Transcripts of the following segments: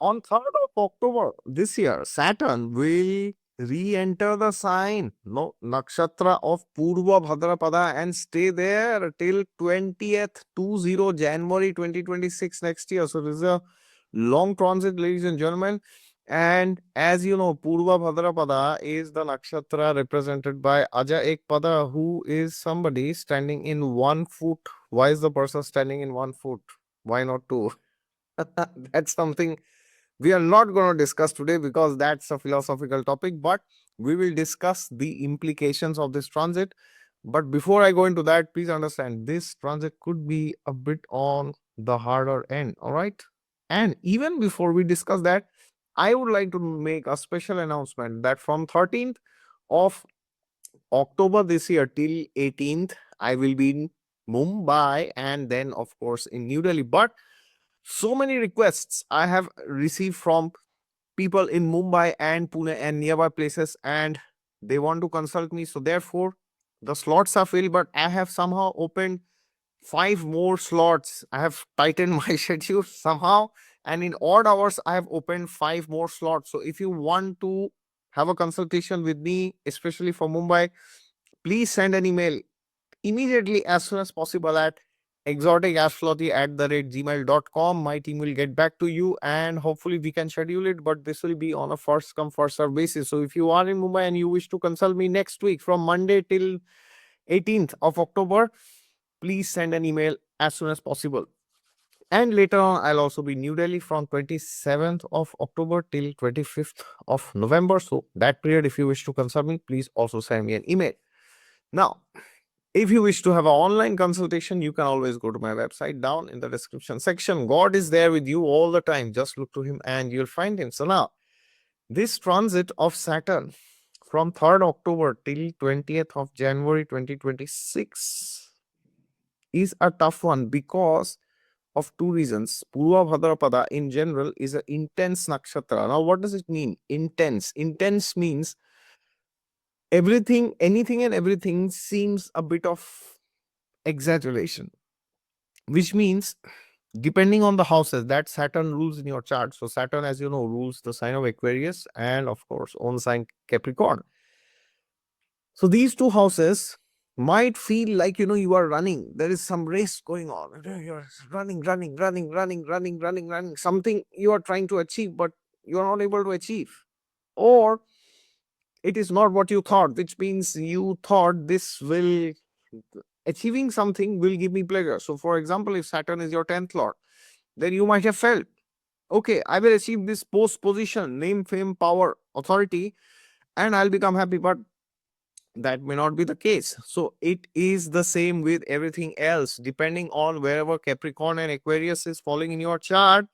On 3rd of October this year, Saturn will re-enter the sign, no, Nakshatra of Purvabhadrapada and stay there till 20th, 20 January 2026 next year. So this is a long transit, ladies and gentlemen. And as you know, Purvabhadrapada is the nakshatra represented by Aja Ekpada, who is somebody standing in 1 foot. Why is the person standing in 1 foot? Why not two? That's something we are not going to discuss today because that's a philosophical topic, but we will discuss the implications of this transit. But before I go into that, please understand this transit could be a bit on the harder end. All right. And even before we discuss that, I would like to make a special announcement that from 13th of October this year till 18th, I will be in Mumbai and then, of course, in New Delhi. But so many requests I have received from people in Mumbai and Pune and nearby places, and they want to consult me. So, therefore, the slots are filled, but I have somehow opened 5 more slots. I have tightened my schedule somehow, and in odd hours, I have opened 5 more slots. So, if you want to have a consultation with me, especially for Mumbai, please send an email immediately as soon as possible at exoticastrology@gmail.com. My team will get back to you and hopefully we can schedule it, but this will be on a first come, first serve basis. So if you are in Mumbai and you wish to consult me next week from Monday till 18th of October, please send an email as soon as possible. And later on, I'll also be in New Delhi from 27th of October till 25th of November. So that period, if you wish to consult me, please also send me an email. Now, if you wish to have an online consultation, you can always go to my website down in the description section. God is there with you all the time. Just look to him and you'll find him. So now, this transit of Saturn from 3rd October till 20th of January 2026 is a tough one because of two reasons. Purva Bhadrapada in general is an intense nakshatra. Now, what does it mean? Intense. Intense means everything, anything and everything seems a bit of exaggeration, which means depending on the houses that Saturn rules in your chart. So Saturn, as you know, rules the sign of Aquarius and of course own sign Capricorn. So these two houses might feel like you are running. There is some race going on. You're running. Something you are trying to achieve, but you are not able to achieve. Or it is not what you thought, which means you thought this will achieving something will give me pleasure. So, for example, if Saturn is your 10th lord, then you might have felt, okay, I will achieve this post position, name, fame, power, authority, and I'll become happy. But that may not be the case. So, it is the same with everything else. Depending on wherever Capricorn and Aquarius is falling in your chart,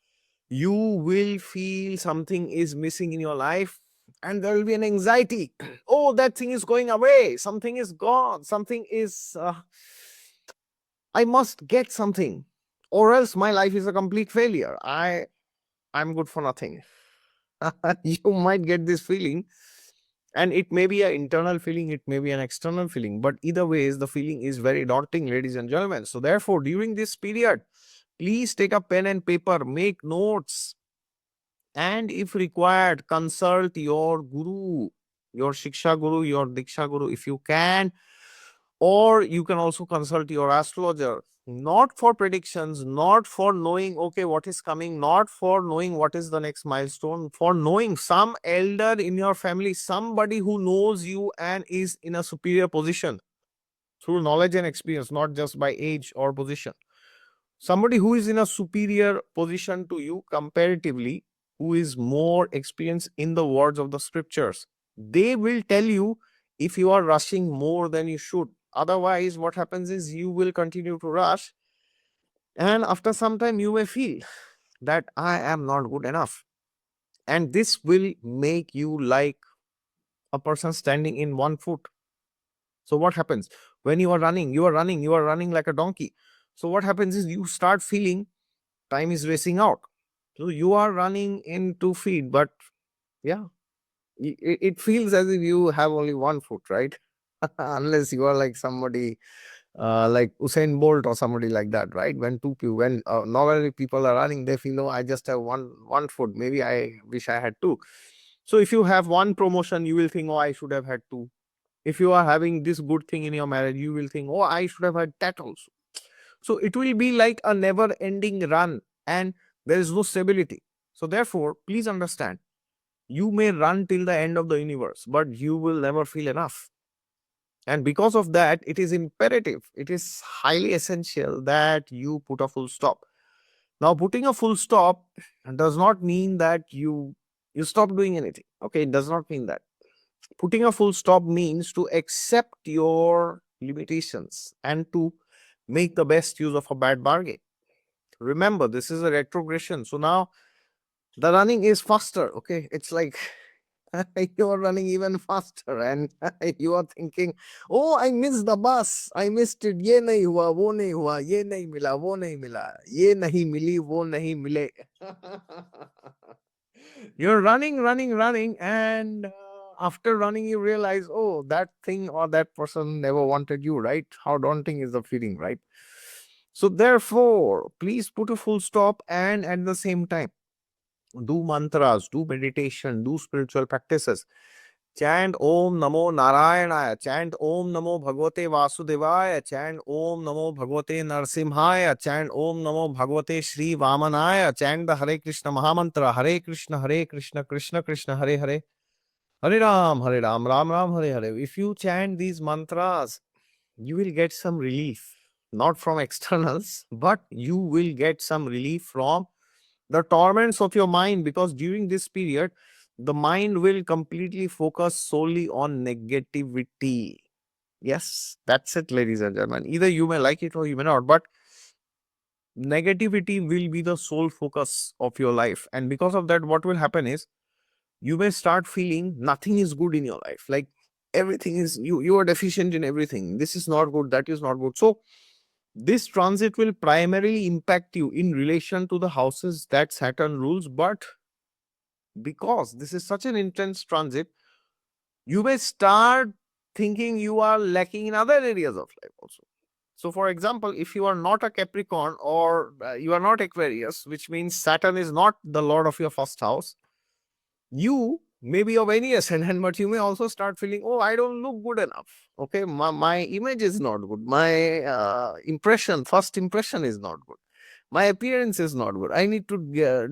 you will feel something is missing in your life and there will be an anxiety. Oh, that thing is going away. Something is gone. Something is, I must get something or else my life is a complete failure. I'm good for nothing. You might get this feeling, and it may be an internal feeling, it may be an external feeling, but either ways, the feeling is very daunting, ladies and gentlemen. So, therefore, during this period, please take a pen and paper, make notes, and if required, consult your guru, your Shiksha Guru, your Diksha Guru, if you can, or you can also consult your astrologer, not for predictions, not for knowing, okay, what is coming, not for knowing what is the next milestone, for knowing some elder in your family, somebody who knows you and is in a superior position through knowledge and experience, not just by age or position. Somebody who is in a superior position to you comparatively, who is more experienced in the words of the scriptures. They will tell you if you are rushing more than you should. Otherwise, what happens is you will continue to rush, and after some time, you may feel that I am not good enough. And this will make you like a person standing in 1 foot. So, what happens when you are running? You are running like a donkey. So, what happens is you start feeling time is racing out. So you are running in 2 feet, but yeah, it feels as if you have only 1 foot, right? Unless you are like somebody like Usain Bolt or somebody like that, right? When normally people are running, they feel, oh, I just have one foot. Maybe I wish I had two. So if you have one promotion, you will think, oh, I should have had two. If you are having this good thing in your marriage, you will think, oh, I should have had that also. So it will be like a never ending run, and there is no stability. So therefore, please understand, you may run till the end of the universe, but you will never feel enough. And because of that, it is imperative, it is highly essential that you put a full stop. Now, putting a full stop does not mean that you stop doing anything. Okay, it does not mean that. Putting a full stop means to accept your limitations and to make the best use of a bad bargain. Remember, this is a retrogression. So now the running is faster. Okay, it's like you are running even faster, and you are thinking, oh, I missed the bus, I missed it, ye nahi hua, wo nahi hua, ye nahi mila, wo nahi mila, ye nahi mili, wo nahi mile. You're running, and after running you realize, oh, that thing or that person never wanted you, right? How daunting is the feeling, right? So therefore, please put a full stop, and at the same time, do mantras, do meditation, do spiritual practices. Chant Om Namo Narayana, chant Om Namo Bhagavate Vasudevaya, chant Om Namo Bhagavate Narsimhaya, chant Om Namo Bhagavate Shri Vamanaya, chant the Hare Krishna Mahamantra, Hare Krishna, Krishna Krishna, Hare Hare, Hare Ram, Ram Ram, Hare Hare. If you chant these mantras, you will get some relief, not from externals, but you will get some relief from the torments of your mind, because during this period the mind will completely focus solely on negativity. Yes, that's it, ladies and gentlemen. Either you may like it or you may not, but negativity will be the sole focus of your life. And because of that, what will happen is you may start feeling nothing is good in your life. Like everything is, you are deficient in everything. This is not good, that is not good. So this transit will primarily impact you in relation to the houses that Saturn rules, but because this is such an intense transit, you may start thinking you are lacking in other areas of life also. So, for example, if you are not a Capricorn or you are not Aquarius, which means Saturn is not the lord of your first house, you may be of any ascendant, but you may also start feeling, oh, I don't look good enough. Okay, my image is not good. My first impression is not good. My appearance is not good. I need to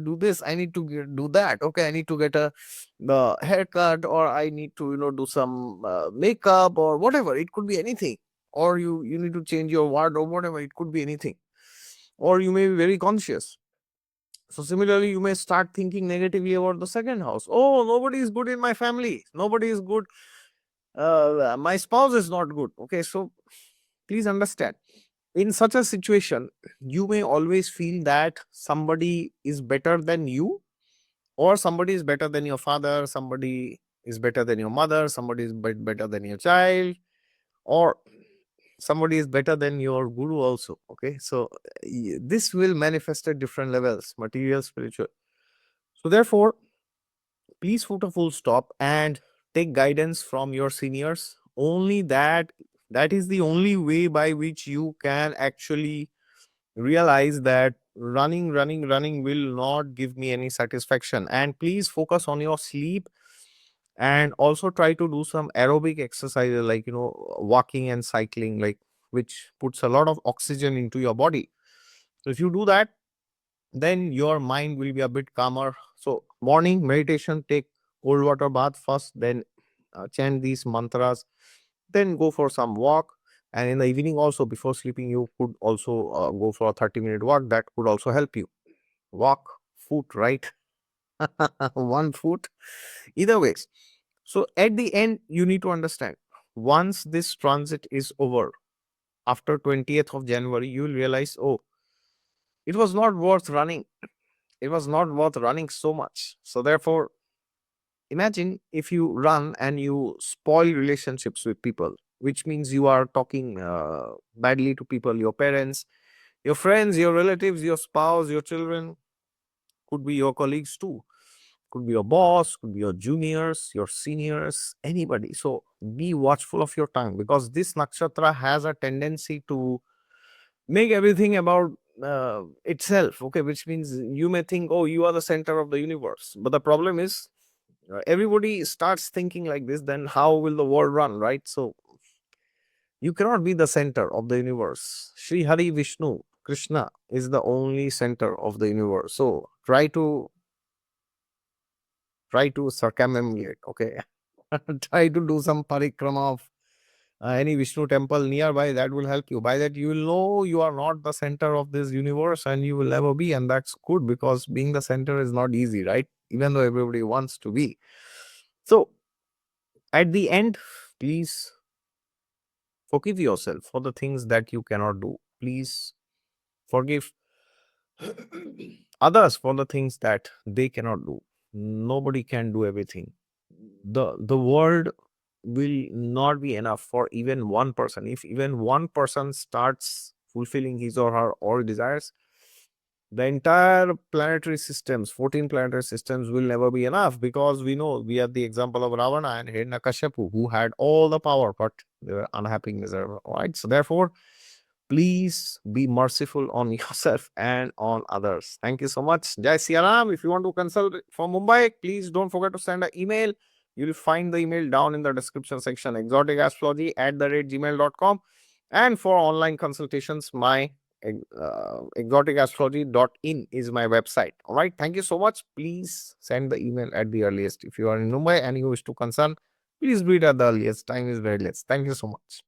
do this, I need to do that. Okay, I need to get a the haircut, or I need to do some makeup or whatever. It could be anything. Or you need to change your wardrobe, whatever. It could be anything. Or you may be very conscious. So similarly, you may start thinking negatively about the second house. Oh, nobody is good in my family, nobody is good, my spouse is not good. Okay, so please understand, in such a situation, you may always feel that somebody is better than you, or somebody is better than your father, somebody is better than your mother, somebody is better than your child, or somebody is better than your guru also. Okay, so this will manifest at different levels, material, spiritual. So therefore, please put a full stop and take guidance from your seniors. Only that is the only way by which you can actually realize that running will not give me any satisfaction. And please focus on your sleep, and also try to do some aerobic exercises, like walking and cycling, like, which puts a lot of oxygen into your body. So if you do that, then your mind will be a bit calmer. So morning meditation, take cold water bath first, then chant these mantras, then go for some walk. And in the evening also, before sleeping, you could also go for a 30-minute walk. That could also help you. Walk, foot, right? One foot, either ways. So at the end, you need to understand, once this transit is over, after 20th of January, you will realize, oh, it was not worth running. It was not worth running so much. So therefore, imagine if you run and you spoil relationships with people, which means you are talking badly to people, your parents, your friends, your relatives, your spouse, your children, could be your colleagues too. could be your boss, could be your juniors, your seniors, anybody. So be watchful of your tongue, because this nakshatra has a tendency to make everything about itself. Okay, which means you may think, oh, you are the center of the universe. But the problem is, everybody starts thinking like this, then how will the world run, right? So you cannot be the center of the universe. Sri Hari Vishnu, Krishna is the only center of the universe. So try to circumambulate, okay? Try to do some parikrama of any Vishnu temple nearby. That will help you. By that, you will know you are not the center of this universe, and you will never be. And that's good, because being the center is not easy, right? Even though everybody wants to be. So, at the end, please forgive yourself for the things that you cannot do. Please forgive others for the things that they cannot do. Nobody can do everything. The world will not be enough for even one person. If even one person starts fulfilling his or her all desires, the entire planetary systems, 14 planetary systems, will never be enough, because we know, we have the example of Ravana and Hiranyakashipu, who had all the power, but they were unhappy, miserable. Right? So therefore, please be merciful on yourself and on others. Thank you so much. Jai Siaram. If you want to consult from Mumbai, please don't forget to send an email. You'll find the email down in the description section, exoticastrology@gmail.com. And for online consultations, my exoticastrology.in is my website. All right. Thank you so much. Please send the email at the earliest. If you are in Mumbai and you wish to consult, please do it at the earliest. Time is very less. Thank you so much.